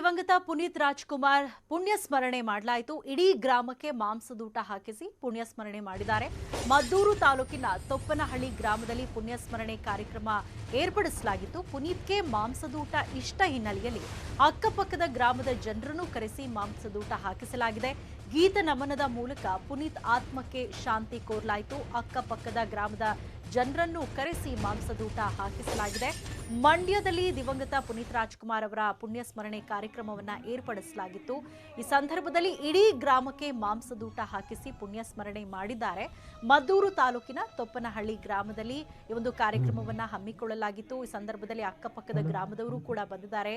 ದಿವಂಗತ ಪುನೀತ್ ರಾಜ್ಕುಮಾರ್ ಪುಣ್ಯ ಸ್ಮರಣೆ ಮಾಡಲಾಯಿತು. ಇಡೀ ಗ್ರಾಮಕ್ಕೆ ಮಾಂಸದೂಟ ಹಾಕಿಸಿ ಪುಣ್ಯ ಸ್ಮರಣೆ ಮಾಡಿದ್ದಾರೆ. ಮದ್ದೂರು ತಾಲೂಕಿನ ತೊಪ್ಪನಹಳ್ಳಿ ಗ್ರಾಮದಲ್ಲಿ ಪುಣ್ಯ ಸ್ಮರಣೆ ಕಾರ್ಯಕ್ರಮ ಏರ್ಪಡಿಸಲಾಗಿತ್ತು. ಪುನೀತ್ಗೆ ಮಾಂಸದೂಟ ಇಷ್ಟ ಹಿನ್ನೆಲೆಯಲ್ಲಿ ಅಕ್ಕಪಕ್ಕದ ಗ್ರಾಮದ ಜನರನ್ನು ಕರೆಸಿ ಮಾಂಸದೂಟ ಹಾಕಿಸಲಾಗಿದೆ. ಗೀತ ನಮನದ ಮೂಲಕ ಪುನೀತ್ ಆತ್ಮಕ್ಕೆ ಶಾಂತಿ ಕೋರಲಾಯಿತು. ಅಕ್ಕಪಕ್ಕದ ಗ್ರಾಮದ ಜನರನ್ನು ಕರೆಸಿ ಮಾಂಸದೂಟ ಹಾಕಿಸಲಾಗಿದೆ. ಮಂಡ್ಯದಲ್ಲಿ ದಿವಂಗತ ಪುನೀತ್ ರಾಜ್ಕುಮಾರ್ ಅವರ ಪುಣ್ಯ ಸ್ಮರಣೆ ಕಾರ್ಯಕ್ರಮವನ್ನು ಏರ್ಪಡಿಸಲಾಗಿತ್ತು. ಈ ಸಂದರ್ಭದಲ್ಲಿ ಇಡೀ ಗ್ರಾಮಕ್ಕೆ ಮಾಂಸದೂಟ ಹಾಕಿಸಿ ಪುಣ್ಯ ಸ್ಮರಣೆ ಮಾಡಿದ್ದಾರೆ. ಮದ್ದೂರು ತಾಲೂಕಿನ ತೊಪ್ಪನಹಳ್ಳಿ ಗ್ರಾಮದಲ್ಲಿ ಈ ಒಂದು ಕಾರ್ಯಕ್ರಮವನ್ನು ಹಮ್ಮಿಕೊಳ್ಳಲಾಗಿತ್ತು. ಈ ಸಂದರ್ಭದಲ್ಲಿ ಅಕ್ಕಪಕ್ಕದ ಗ್ರಾಮದವರು ಕೂಡ ಬಂದಿದ್ದಾರೆ.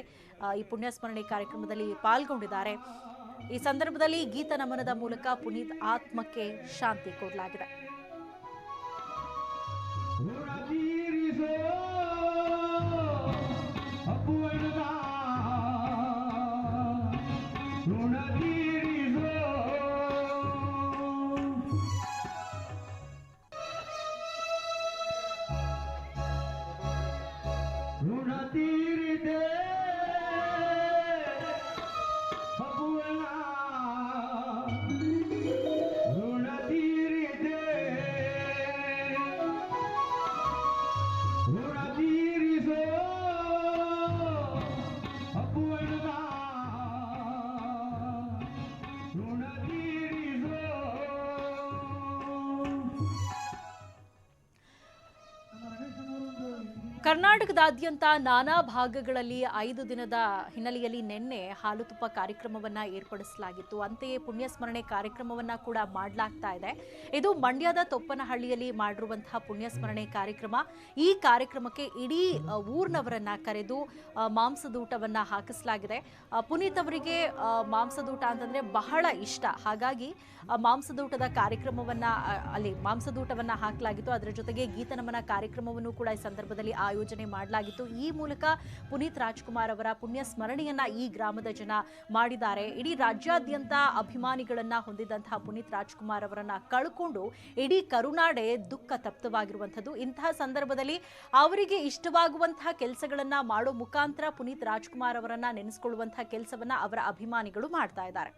ಈ ಪುಣ್ಯ ಸ್ಮರಣೆ ಕಾರ್ಯಕ್ರಮದಲ್ಲಿ ಪಾಲ್ಗೊಂಡಿದ್ದಾರೆ. ಈ ಸಂದರ್ಭದಲ್ಲಿ ಗೀತ ನಮನದ ಮೂಲಕ ಪುನೀತ್ ಆತ್ಮಕ್ಕೆ ಶಾಂತಿ ಕೋರಲಾಗಿದೆ. ಕರ್ನಾಟಕದಾದ್ಯಂತ ನಾನಾ ಭಾಗಗಳಲ್ಲಿ 5 ದಿನದ ಹಿನ್ನೆಲೆಯಲ್ಲಿ ನಿನ್ನೆ ಹಾಲು ತುಪ್ಪ ಕಾರ್ಯಕ್ರಮವನ್ನ ಏರ್ಪಡಿಸಲಾಗಿತ್ತು. ಅಂತೆಯೇ ಪುಣ್ಯ ಸ್ಮರಣೆ ಕಾರ್ಯಕ್ರಮವನ್ನ ಕೂಡ ಮಾಡಲಾಗ್ತಾ ಇದೆ. ಇದು ಮಂಡ್ಯದ ತೊಪ್ಪನಹಳ್ಳಿಯಲ್ಲಿ ಮಾಡಿರುವಂತಹ ಪುಣ್ಯ ಸ್ಮರಣೆ ಕಾರ್ಯಕ್ರಮ. ಈ ಕಾರ್ಯಕ್ರಮಕ್ಕೆ ಇಡೀ ಊರಿನವರನ್ನ ಕರೆದು ಮಾಂಸದೂಟವನ್ನ ಹಾಕಿಸಲಾಗಿದೆ. ಪುನೀತ್ ಅವರಿಗೆ ಮಾಂಸದೂಟ ಅಂತಂದ್ರೆ ಬಹಳ ಇಷ್ಟ. ಹಾಗಾಗಿ ಮಾಂಸದೂಟದ ಕಾರ್ಯಕ್ರಮವನ್ನ ಅಲ್ಲಿ ಮಾಂಸದೂಟವನ್ನ ಹಾಕಲಾಗಿತ್ತು. ಅದರ ಜೊತೆಗೆ ಗೀತ ನಮನ ಕಾರ್ಯಕ್ರಮವನ್ನು ಕೂಡ ಈ ಸಂದರ್ಭದಲ್ಲಿ ಆಯೋಜನೆ ಮಾಡಲಾಗಿತ್ತು. ಈ ಮೂಲಕ ಪುನೀತ್ ರಾಜ್ಕುಮಾರ್ ಅವರ ಪುಣ್ಯ ಸ್ಮರಣೆಯನ್ನ ಈ ಗ್ರಾಮದ ಜನ ಮಾಡಿದ್ದಾರೆ. ಇಡೀ ರಾಜ್ಯಾದ್ಯಂತ ಅಭಿಮಾನಿಗಳನ್ನ ಹೊಂದಿದಂತಹ ಪುನೀತ್ ರಾಜ್ಕುಮಾರ್ ಅವರನ್ನ ಕಳ್ಕೊಂಡು ಇಡೀ ಕರುನಾಡೆ ದುಃಖ ತಪ್ತವಾಗಿರುವಂಥದ್ದು. ಇಂತಹ ಸಂದರ್ಭದಲ್ಲಿ ಅವರಿಗೆ ಇಷ್ಟವಾಗುವಂತಹ ಕೆಲಸಗಳನ್ನ ಮಾಡೋ ಮುಖಾಂತರ ಪುನೀತ್ ರಾಜ್ಕುಮಾರ್ ಅವರನ್ನ ನೆನೆಸಿಕೊಳ್ಳುವಂತಹ ಕೆಲಸವನ್ನ ಅವರ ಅಭಿಮಾನಿಗಳು ಮಾಡ್ತಾ ಇದ್ದಾರೆ.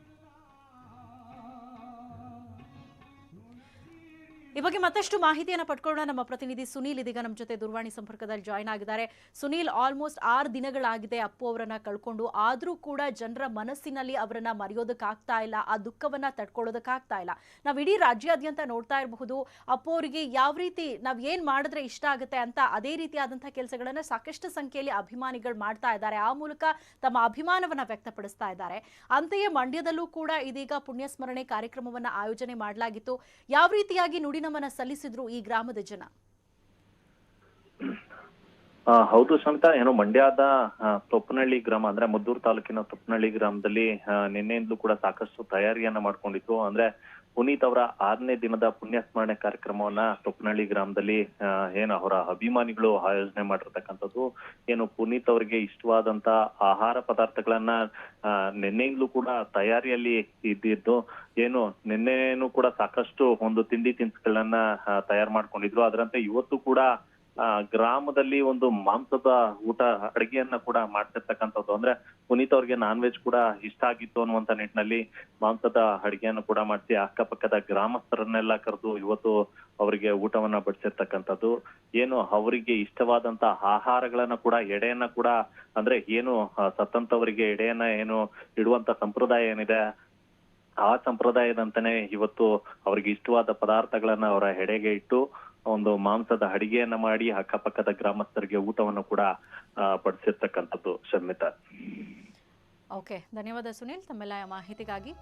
ಈ ಬಗ್ಗೆ ಮತ್ತಷ್ಟು ಮಾಹಿತಿಯನ್ನು ಪಡ್ಕೊಳ್ಳೋಣ. ನಮ್ಮ ಪ್ರತಿನಿಧಿ ಸುನೀಲ್ ಇದೀಗ ನಮ್ಮ ಜೊತೆ ದೂರವಾಣಿ ಸಂಪರ್ಕದಲ್ಲಿ ಜಾಯ್ನ್ ಆಗಿದ್ದಾರೆ. ಸುನೀಲ್, ಆಲ್ಮೋಸ್ಟ್ 6 ದಿನಗಳಾಗಿದೆ ಅಪ್ಪು ಅವರನ್ನ ಕಳ್ಕೊಂಡು. ಆದ್ರೂ ಕೂಡ ಜನರ ಮನಸ್ಸಿನಲ್ಲಿ ಅವರನ್ನ ಮರೆಯೋದಕ್ಕಾಗ್ತಾ ಇಲ್ಲ, ಆ ದುಃಖವನ್ನ ತಡ್ಕೊಳ್ಳೋದಕ್ಕಾಗ್ತಾ ಇಲ್ಲ. ನಾವು ಇಡೀ ರಾಜ್ಯಾದ್ಯಂತ ನೋಡ್ತಾ ಇರಬಹುದು, ಅಪ್ಪು ಅವರಿಗೆ ಯಾವ ರೀತಿ ನಾವ್ ಏನ್ ಮಾಡಿದ್ರೆ ಇಷ್ಟ ಆಗುತ್ತೆ ಅಂತ ಅದೇ ರೀತಿಯಾದಂತಹ ಕೆಲಸಗಳನ್ನ ಸಾಕಷ್ಟು ಸಂಖ್ಯೆಯಲ್ಲಿ ಅಭಿಮಾನಿಗಳು ಮಾಡ್ತಾ ಇದ್ದಾರೆ. ಆ ಮೂಲಕ ತಮ್ಮ ಅಭಿಮಾನವನ್ನ ವ್ಯಕ್ತಪಡಿಸ್ತಾ ಇದ್ದಾರೆ. ಅಂತೆಯೇ ಮಂಡ್ಯದಲ್ಲೂ ಕೂಡ ಇದೀಗ ಪುಣ್ಯ ಸ್ಮರಣೆ ಕಾರ್ಯಕ್ರಮವನ್ನ ಆಯೋಜನೆ ಮಾಡಲಾಗಿತ್ತು. ಯಾವ ರೀತಿಯಾಗಿ ನುಡಿ ನಮನ ಸಲ್ಲಿಸಿದ್ರು ಈ ಗ್ರಾಮದ ಜನ? ಹೌದು ಶಮಿತಾ, ಮಂಡ್ಯದ ತೊಪ್ಪನಹಳ್ಳಿ ಗ್ರಾಮ ಅಂದ್ರೆ ಮದ್ದೂರು ತಾಲೂಕಿನ ತೊಪ್ಪನಹಳ್ಳಿ ಗ್ರಾಮದಲ್ಲಿ ನಿನ್ನೆಯಿಂದಲೂ ಕೂಡ ಸಾಕಷ್ಟು ತಯಾರಿಯನ್ನ ಮಾಡ್ಕೊಂಡಿತ್ತು. ಅಂದ್ರೆ ಪುನೀತ್ ಅವರ 6ನೇ ದಿನದ ಪುಣ್ಯ ಸ್ಮರಣೆ ಕಾರ್ಯಕ್ರಮವನ್ನ ತೊಪ್ಪನಹಳ್ಳಿ ಗ್ರಾಮದಲ್ಲಿ ಅವರ ಅಭಿಮಾನಿಗಳು ಆಯೋಜನೆ ಮಾಡಿರ್ತಕ್ಕಂಥದ್ದು. ಪುನೀತ್ ಅವರಿಗೆ ಇಷ್ಟವಾದಂತ ಆಹಾರ ಪದಾರ್ಥಗಳನ್ನ ನಿನ್ನೆಯಿಂದಲೂ ಕೂಡ ತಯಾರಿಯಲ್ಲಿ ಇದ್ದಿದ್ದು. ನಿನ್ನೆನೂ ಕೂಡ ಸಾಕಷ್ಟು ಒಂದು ತಿಂಡಿ ತಿನಿಸುಗಳನ್ನ ತಯಾರು ಮಾಡ್ಕೊಂಡಿದ್ರು. ಅದರಂತೆ ಇವತ್ತು ಕೂಡ ಗ್ರಾಮದಲ್ಲಿ ಒಂದು ಮಾಂಸದ ಊಟ ಅಡಿಗೆಯನ್ನ ಕೂಡ ಮಾಡ್ತಿರ್ತಕ್ಕಂಥದ್ದು. ಅಂದ್ರೆ ಪುನೀತ್ ಅವ್ರಿಗೆ ನಾನ್ ವೆಜ್ ಕೂಡ ಇಷ್ಟ ಆಗಿತ್ತು ಅನ್ನುವಂತ ನಿಟ್ಟಿನಲ್ಲಿ ಮಾಂಸದ ಅಡಿಗೆಯನ್ನು ಕೂಡ ಮಾಡಿಸಿ ಅಕ್ಕಪಕ್ಕದ ಗ್ರಾಮಸ್ಥರನ್ನೆಲ್ಲ ಕರೆದು ಇವತ್ತು ಅವರಿಗೆ ಊಟವನ್ನ ಬಡಿಸಿರ್ತಕ್ಕಂಥದ್ದು. ಅವರಿಗೆ ಇಷ್ಟವಾದಂತ ಆಹಾರಗಳನ್ನ ಕೂಡ ಎಡೆಯನ್ನ ಕೂಡ ಅಂದ್ರೆ ಸತ್ತಂತವರಿಗೆ ಎಡೆಯನ್ನ ಇಡುವಂತ ಸಂಪ್ರದಾಯ ಏನಿದೆ, ಆ ಸಂಪ್ರದಾಯದಂತಾನೆ ಇವತ್ತು ಅವ್ರಿಗೆ ಇಷ್ಟವಾದ ಪದಾರ್ಥಗಳನ್ನ ಅವರ ಎಡೆಗೆ ಇಟ್ಟು ಒಂದು ಮಾಂಸದ ಅಡಿಗೆಯನ್ನ ಮಾಡಿ ಅಕ್ಕಪಕ್ಕದ ಗ್ರಾಮಸ್ಥರಿಗೆ ಊಟವನ್ನು ಕೂಡ ಬಡಿಸಿರ್ತಕ್ಕಂಥದ್ದು ಶಮಿತಾ. ಓಕೆ, ಧನ್ಯವಾದ ಸುನೀಲ್ ತಮ್ಮೆಲ್ಲ ಮಾಹಿತಿಗಾಗಿ.